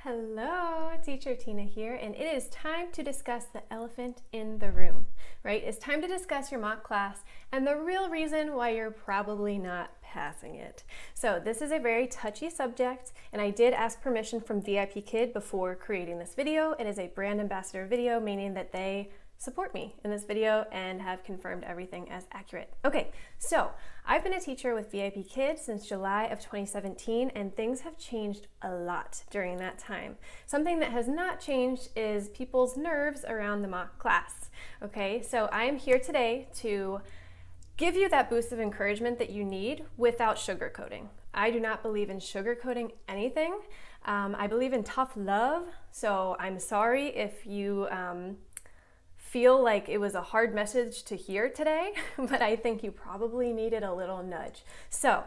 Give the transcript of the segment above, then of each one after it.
Hello, Teacher Tina here, and it is time to discuss the elephant in the room, right? It's time to discuss your mock class and the real reason why you're probably not passing it. So this is a very touchy subject, and I did ask permission from Vipkid before creating this video. It is a brand ambassador video, meaning that they support me in this video and have confirmed everything as accurate. Okay, so I've been a teacher with Vipkid since July of 2017, and things have changed a lot during that time. Something that has not changed is people's nerves around the mock class. Okay, so I am here today to give you that boost of encouragement that you need without sugarcoating. I do not believe in sugarcoating anything. I believe in tough love, so I'm sorry if you feel like it was a hard message to hear today, but I think you probably needed a little nudge. So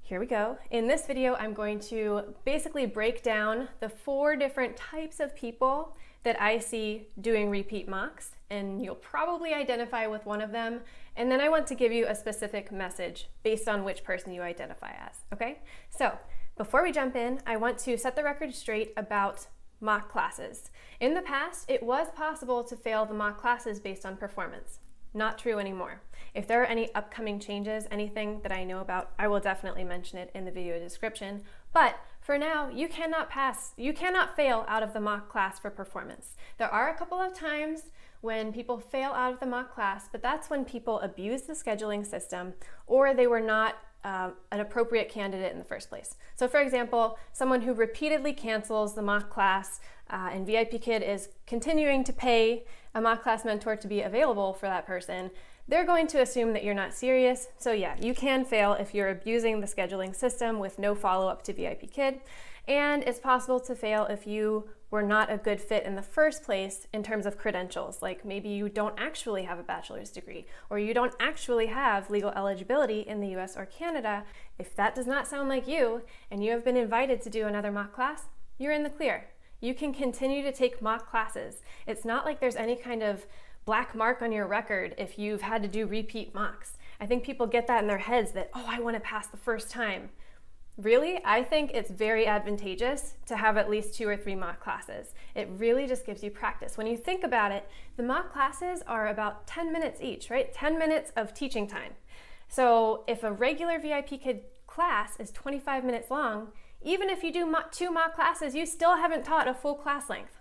here we go. In this video, I'm going to basically break down the 4 different types of people that I see doing repeat mocks, and you'll probably identify with one of them. And then I want to give you a specific message based on which person you identify as, okay? So before we jump in, I want to set the record straight about mock classes. In the past, it was possible to fail the mock classes based on performance. Not true anymore. If there are any upcoming changes, anything that I know about, I will definitely mention it in the video description. But for now, you cannot fail out of the mock class for performance. There are a couple of times when people fail out of the mock class, but that's when people abuse the scheduling system or they were not an appropriate candidate in the first place. So for example, someone who repeatedly cancels the mock class and Vipkid is continuing to pay a mock class mentor to be available for that person, they're going to assume that you're not serious. So yeah, you can fail if you're abusing the scheduling system with no follow-up to Vipkid. And it's possible to fail if you were not a good fit in the first place in terms of credentials. Like maybe you don't actually have a bachelor's degree, or you don't actually have legal eligibility in the US or Canada. If that does not sound like you, and you have been invited to do another mock class, you're in the clear. You can continue to take mock classes. It's not like there's any kind of black mark on your record if you've had to do repeat mocks. I think people get that in their heads that, oh, I want to pass the first time. Really, I think it's very advantageous to have at least 2 or 3 mock classes. It really just gives you practice. When you think about it, the mock classes are about 10 minutes each, right? 10 minutes of teaching time. So if a regular Vipkid class is 25 minutes long, even if you do 2 mock classes, you still haven't taught a full class length.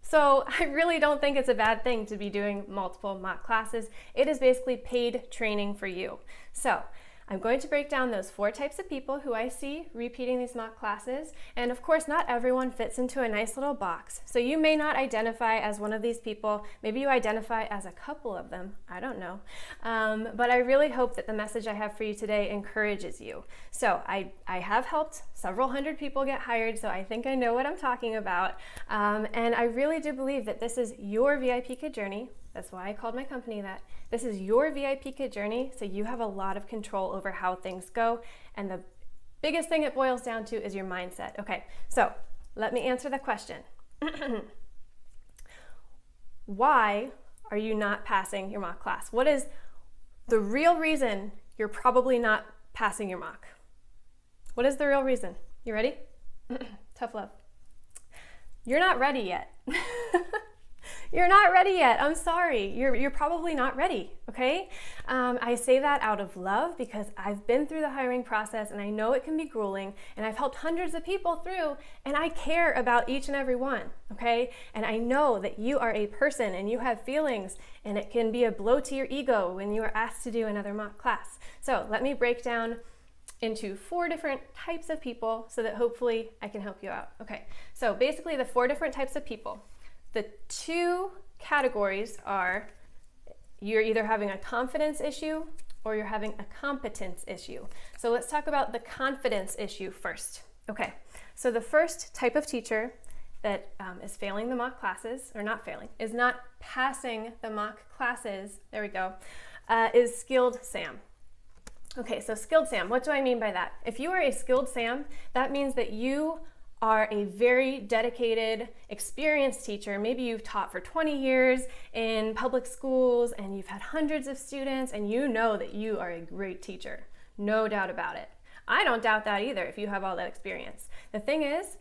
So I really don't think it's a bad thing to be doing multiple mock classes. It is basically paid training for you. So I'm going to break down those 4 types of people who I see repeating these mock classes. And of course, not everyone fits into a nice little box. So you may not identify as one of these people. Maybe you identify as a couple of them. I don't know. But I really hope that the message I have for you today encourages you. So I have helped several hundred people get hired, so I think I know what I'm talking about. And I really do believe that this is your Vipkid journey. That's why I called my company that. This is your Vipkid journey, so you have a lot of control over how things go. And the biggest thing it boils down to is your mindset. Okay, so let me answer the question. Why are you not passing your mock class? What is the real reason you're probably not passing your mock? What is the real reason? You ready? Tough love. You're not ready yet. You're not ready yet. I'm sorry. You're probably not ready, okay? I say that out of love because I've been through the hiring process and I know it can be grueling, and I've helped hundreds of people through, and I care about each and every one, okay? And I know that you are a person and you have feelings, and it can be a blow to your ego when you are asked to do another mock class. So let me break down into 4 different types of people so that hopefully I can help you out. Okay, so basically the 4 different types of people. The 2 categories are you're either having a confidence issue or you're having a competence issue. So let's talk about the confidence issue first. Okay, so the first type of teacher that is failing the mock classes, or not failing, is not passing the mock classes, there we go, is skilled Sam. Okay, so skilled Sam, what do I mean by that? If you are a skilled Sam, that means that you are a very dedicated, experienced teacher. Maybe you've taught for 20 years in public schools and you've had hundreds of students, and you know that you are a great teacher. No doubt about it. I don't doubt that either if you have all that experience. The thing is,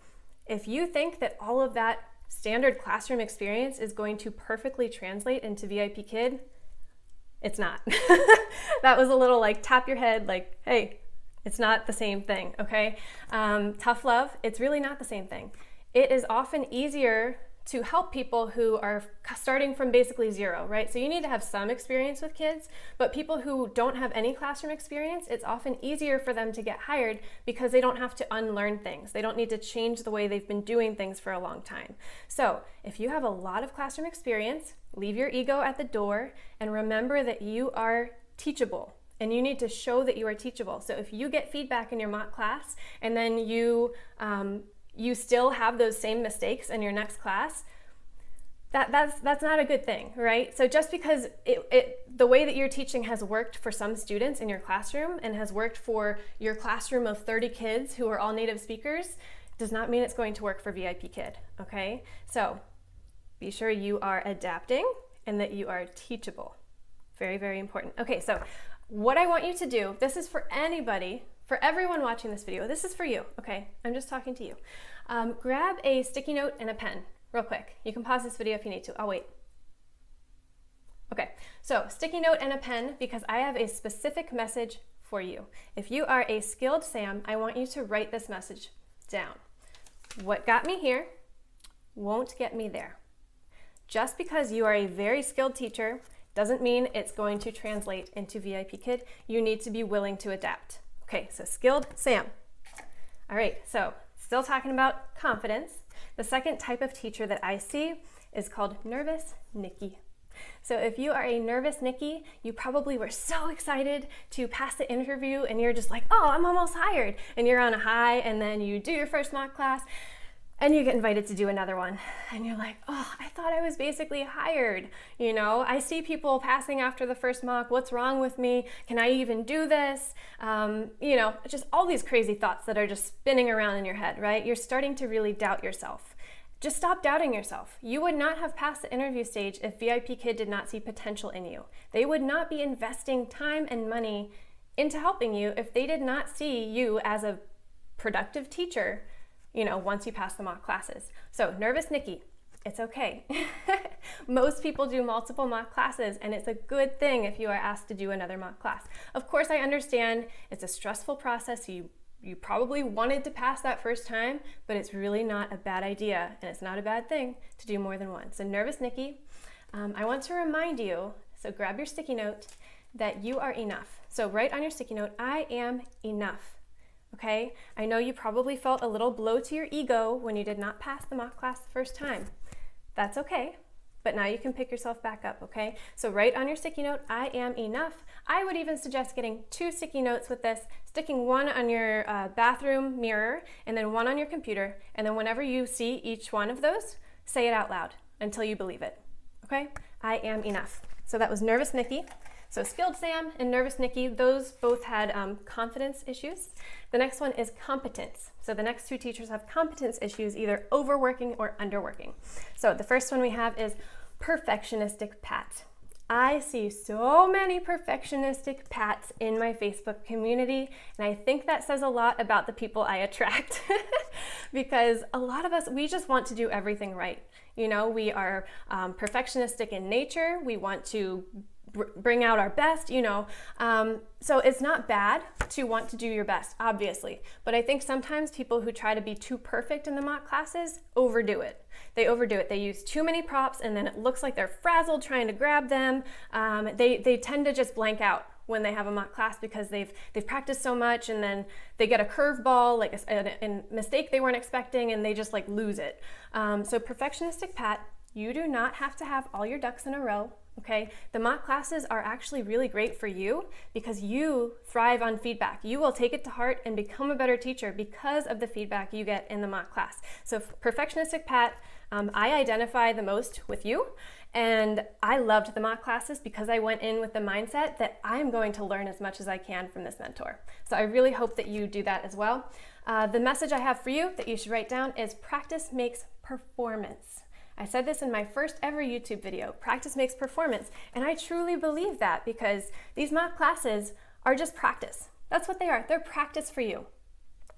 If you think that all of that standard classroom experience is going to perfectly translate into VIP Kid, it's not. That was a little like tap your head like, hey, it's not the same thing, okay? Tough love, it's really not the same thing. It is often easier to help people who are starting from basically zero, right? So you need to have some experience with kids, but people who don't have any classroom experience, it's often easier for them to get hired because they don't have to unlearn things. They don't need to change the way they've been doing things for a long time. So if you have a lot of classroom experience, leave your ego at the door and remember that you are teachable. And you need to show that you are teachable. So if you get feedback in your mock class and then you still have those same mistakes in your next class, that's not a good thing, right? So just because the way that you're teaching has worked for some students in your classroom and has worked for your classroom of 30 kids who are all native speakers does not mean it's going to work for VIP Kid, okay? So be sure you are adapting and that you are teachable. Very, very important. Okay, so what I want you to do, this is for anybody, for everyone watching this video, this is for you, okay? I'm just talking to you. Grab a sticky note and a pen real quick. You can pause this video if you need to. I'll wait. Okay, so sticky note and a pen because I have a specific message for you. If you are a skilled Sam, I want you to write this message down. What got me here won't get me there. Just because you are a very skilled teacher doesn't mean it's going to translate into VIP Kid. You need to be willing to adapt. Okay, so skilled Sam. All right, so still talking about confidence. The second type of teacher that I see is called nervous Nikki. So if you are a nervous Nikki, you probably were so excited to pass the interview and you're just like, oh, I'm almost hired. And you're on a high and then you do your first mock class and you get invited to do another one. And you're like, oh, I thought I was basically hired. You know, I see people passing after the first mock. What's wrong with me? Can I even do this? You know, just all these crazy thoughts that are just spinning around in your head, right? You're starting to really doubt yourself. Just stop doubting yourself. You would not have passed the interview stage if VIP Kid did not see potential in you. They would not be investing time and money into helping you if they did not see you as a productive teacher, you know, once you pass the mock classes. So nervous Nikki, it's okay. Most people do multiple mock classes and it's a good thing if you are asked to do another mock class. Of course, I understand it's a stressful process. You probably wanted to pass that first time, but it's really not a bad idea and it's not a bad thing to do more than one. So nervous Nikki, I want to remind you, so grab your sticky note, that you are enough. So write on your sticky note, I am enough. Okay, I know you probably felt a little blow to your ego when you did not pass the mock class the first time. That's okay, but now you can pick yourself back up, okay? So write on your sticky note, I am enough. I would even suggest getting 2 sticky notes with this, sticking one on your bathroom mirror and then one on your computer, and then whenever you see each one of those, say it out loud until you believe it, okay? I am enough. So that was nervous Nikki. So skilled Sam and nervous Nikki, those both had confidence issues. The next one is competence. So the next 2 teachers have competence issues, either overworking or underworking. So the first one we have is Perfectionistic Pat. I see so many perfectionistic Pats in my Facebook community, and I think that says a lot about the people I attract because a lot of us, we just want to do everything right. You know, we are perfectionistic in nature. We want to bring out our best, you know. So it's not bad to want to do your best, obviously. But I think sometimes people who try to be too perfect in the mock classes overdo it. They overdo it. They use too many props and then it looks like they're frazzled trying to grab them. They tend to just blank out when they have a mock class because they've practiced so much and then they get a curveball, like a mistake they weren't expecting, and they just like lose it. So Perfectionistic Pat, you do not have to have all your ducks in a row. Okay, the mock classes are actually really great for you because you thrive on feedback. You will take it to heart and become a better teacher because of the feedback you get in the mock class. So Perfectionistic Pat, I identify the most with you, and I loved the mock classes because I went in with the mindset that I'm going to learn as much as I can from this mentor. So I really hope that you do that as well. The message I have for you that you should write down is practice makes performance. I said this in my first ever YouTube video, practice makes performance, and I truly believe that because these mock classes are just practice. That's what they are, they're practice for you.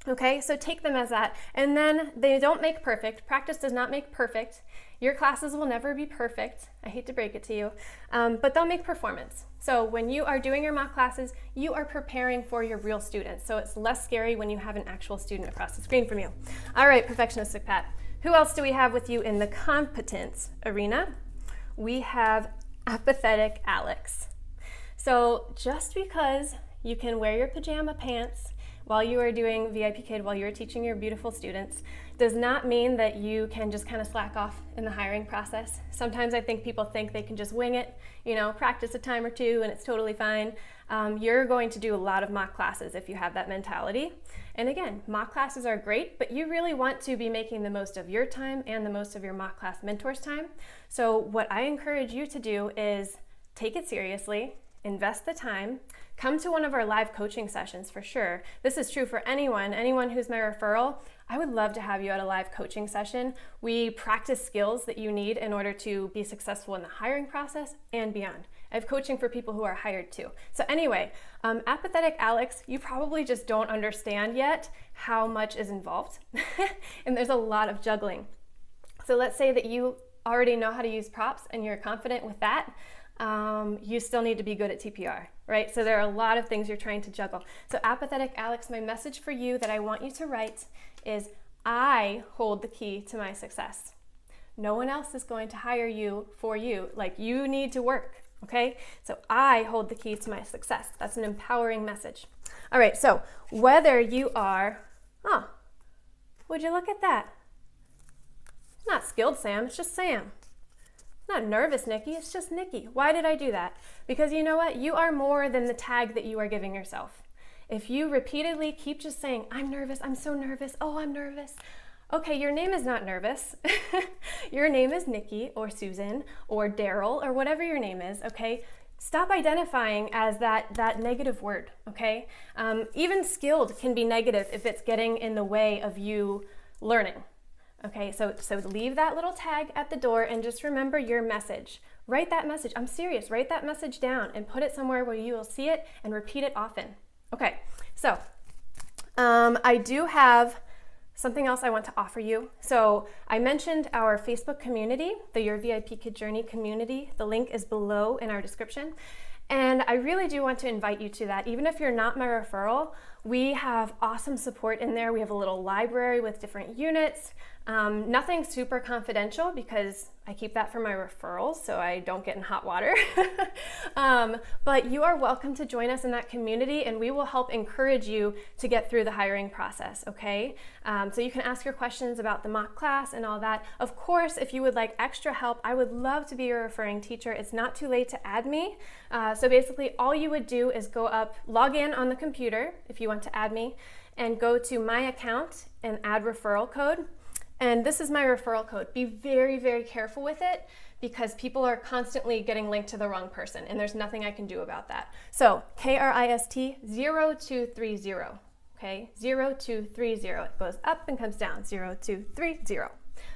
Okay, so take them as that. And then they don't make perfect. Practice does not make perfect. Your classes will never be perfect. I hate to break it to you, but they'll make performance. So when you are doing your mock classes, you are preparing for your real students. So it's less scary when you have an actual student across the screen from you. All right, Perfectionistic Pat. Who else do we have with you in the competence arena? We have Apathetic Alex. So just because you can wear your pajama pants while you are doing VIP Kid, while you're teaching your beautiful students, does not mean that you can just kind of slack off in the hiring process. Sometimes I think people think they can just wing it, practice a time or two and it's totally fine. You're going to do a lot of mock classes if you have that mentality. And again, mock classes are great, but you really want to be making the most of your time and the most of your mock class mentors' time. So what I encourage you to do is take it seriously, invest the time, come to one of our live coaching sessions for sure. This is true for anyone who's my referral. I would love to have you at a live coaching session. We practice skills that you need in order to be successful in the hiring process and beyond. I have coaching for people who are hired too. So anyway, Apathetic Alex, you probably just don't understand yet how much is involved. And there's a lot of juggling. So let's say that you already know how to use props and you're confident with that. You still need to be good at TPR, right? So there are a lot of things you're trying to juggle. So Apathetic Alex, my message for you that I want you to write is, I hold the key to my success. No one else is going to hire you for you. Like, you need to work, okay? So I hold the key to my success. That's an empowering message. All right, so whether you are, would you look at that? It's not skilled Sam, it's just Sam. Not nervous Nikki, it's just Nikki. Why did I do that? Because you know what? You are more than the tag that you are giving yourself. If you repeatedly keep just saying, I'm nervous, I'm so nervous, oh, I'm nervous. Okay, your name is not nervous. Your name is Nikki or Susan or Daryl or whatever your name is, okay? Stop identifying as that negative word, okay? Even skilled can be negative if it's getting in the way of you learning. Okay, so leave that little tag at the door and just remember your message. Write that message. I'm serious. Write that message down and put it somewhere where you will see it and repeat it often. Okay, so I do have something else I want to offer you. So I mentioned our Facebook community, the Your VIP Kid Journey community. The link is below in our description. And I really do want to invite you to that. Even if you're not my referral, we have awesome support in there. We have a little library with different units. Nothing super confidential because I keep that for my referrals so I don't get in hot water. But you are welcome to join us in that community and we will help encourage you to get through the hiring process, okay? So you can ask your questions about the mock class and all that. Of course, if you would like extra help, I would love to be your referring teacher. It's not too late to add me. So basically all you would do is go up, log in on the computer if you want to add me, and go to my account and add referral code. And this is my referral code. Be very, very careful with it because people are constantly getting linked to the wrong person and there's nothing I can do about that. So KRIST 0230, okay? 0230, it goes up and comes down, 0230.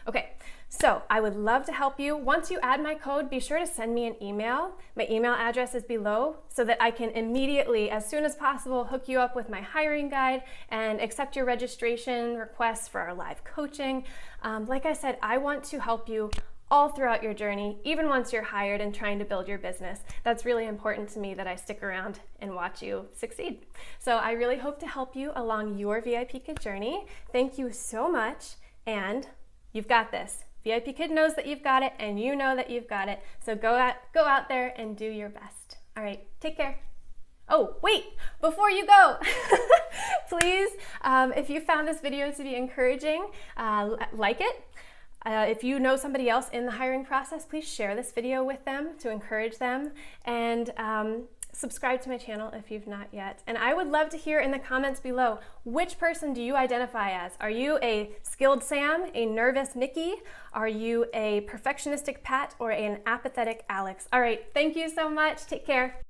Okay, so I would love to help you. Once you add my code, be sure to send me an email. My email address is below so that I can immediately, as soon as possible, hook you up with my hiring guide and accept your registration requests for our live coaching. Like I said, I want to help you all throughout your journey, even once you're hired and trying to build your business. That's really important to me that I stick around and watch you succeed. So I really hope to help you along your VIP Kid journey. Thank you so much, and you've got this. VIP Kid knows that you've got it, and you know that you've got it. So go out there and do your best. All right, take care. Oh, wait, before you go, please, if you found this video to be encouraging, like it. If you know somebody else in the hiring process, please share this video with them to encourage them, and subscribe to my channel if you've not yet. And I would love to hear in the comments below, which person do you identify as? Are you a skilled Sam, a nervous Nikki? Are you a perfectionistic Pat, or an apathetic Alex? All right, thank you so much. Take care.